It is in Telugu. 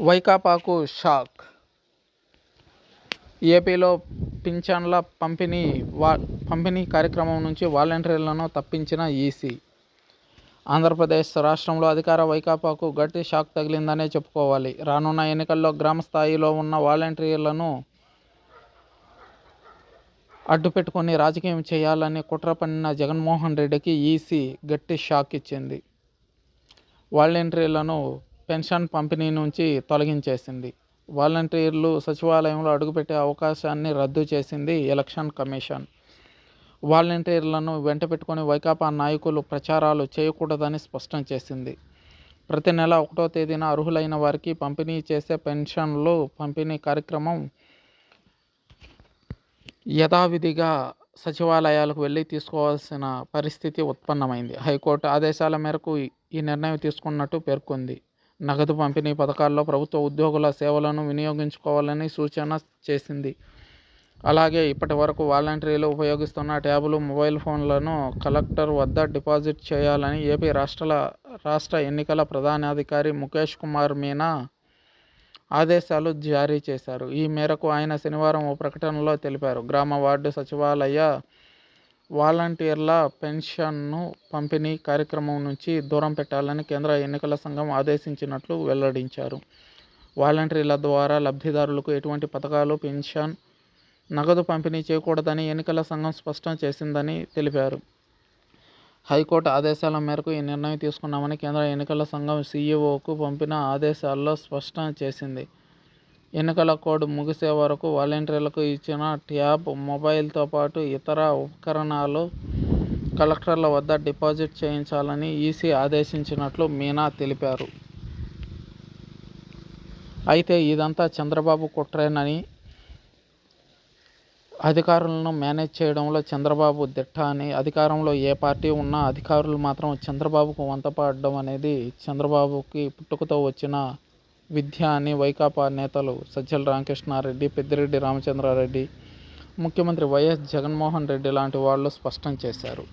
వైకాపాకు షాక్. ఏపీలో పింఛన్ల పంపిణీ కార్యక్రమం నుంచి వాలంటీర్లను తప్పించిన ఈసీ. ఆంధ్రప్రదేశ్ రాష్ట్రంలో అధికార వైకాపాకు గట్టి షాక్ తగిలిందనే చెప్పుకోవాలి. రానున్న ఎన్నికల్లో గ్రామ స్థాయిలో ఉన్న వాలంటీర్లను అడ్డుపెట్టుకుని రాజకీయం చేయాలని కుట్ర పన్నిన జగన్మోహన్ రెడ్డికి ఈసీ గట్టి షాక్ ఇచ్చింది. వాలంటీర్లను పెన్షన్ పంపిణీ నుంచి తొలగించేసింది. వాలంటీర్లు సచివాలయంలో అడుగుపెట్టే అవకాశాన్ని రద్దు చేసింది ఎలక్షన్ కమిషన్. వాలంటీర్లను వెంటపెట్టుకుని వైకాపా నాయకులు ప్రచారాలు చేయకూడదని స్పష్టం చేసింది. ప్రతి నెల 1వ తేదీన అర్హులైన వారికి పంపిణీ చేసే పెన్షన్లు పంపిణీ కార్యక్రమం యథావిధిగా సచివాలయాలకు వెళ్ళి తీసుకోవాల్సిన పరిస్థితి ఉత్పన్నమైంది. హైకోర్టు ఆదేశాల మేరకు ఈ నిర్ణయం తీసుకున్నట్టు పేర్కొంది. నగదు పంపిణీ పథకాల్లో ప్రభుత్వ ఉద్యోగుల సేవలను వినియోగించుకోవాలని సూచన చేసింది. అలాగే ఇప్పటి వరకు వాలంటీర్లు ఉపయోగిస్తున్న ట్యాబులు, మొబైల్ ఫోన్లను కలెక్టర్ వద్ద డిపాజిట్ చేయాలని ఏపీ రాష్ట్ర ఎన్నికల ప్రధానాధికారి ముఖేష్ కుమార్ మీనా ఆదేశాలు జారీ చేశారు. ఈ మేరకు ఆయన శనివారం ఓ ప్రకటనలో తెలిపారు. గ్రామ వార్డు సచివాలయ వాలంటీర్ల పెన్షన్ను పంపిణీ కార్యక్రమం నుంచి దూరం పెట్టాలని కేంద్ర ఎన్నికల సంఘం ఆదేశించినట్లు వెల్లడించారు. వాలంటీర్ల ద్వారా లబ్ధిదారులకు ఎటువంటి పథకాలు, పెన్షన్, నగదు పంపిణీ చేయకూడదని ఎన్నికల సంఘం స్పష్టం చేసిందని తెలిపారు. హైకోర్టు ఆదేశాల మేరకు ఈ నిర్ణయం తీసుకున్నామని కేంద్ర ఎన్నికల సంఘం సీఈఓకు పంపిన ఆదేశాల్లో స్పష్టం చేసింది. ఎన్నికల కోడ్ ముగిసే వరకు వాలంటీర్లకు ఇచ్చిన ట్యాబ్, మొబైల్తో పాటు ఇతర ఉపకరణాలు కలెక్టర్ల వద్ద డిపాజిట్ చేయించాలని ఈసీ ఆదేశించినట్లు మీనా తెలిపారు. అయితే ఇదంతా చంద్రబాబు కుట్రేనని, అధికారులను మేనేజ్ చేయడంలో చంద్రబాబు దిట్ట అని, అధికారంలో ఏ పార్టీ ఉన్నా అధికారులు మాత్రం చంద్రబాబుకు వంతపాడడం అనేది చంద్రబాబుకి పుట్టుకతో వచ్చిన విద్య అని వైకాపా నేతలు సజ్జల రామకృష్ణారెడ్డి, పెద్దిరెడ్డి రామచంద్రారెడ్డి, ముఖ్యమంత్రి వైఎస్ జగన్మోహన్ రెడ్డి లాంటి వాళ్ళు స్పష్టం చేశారు.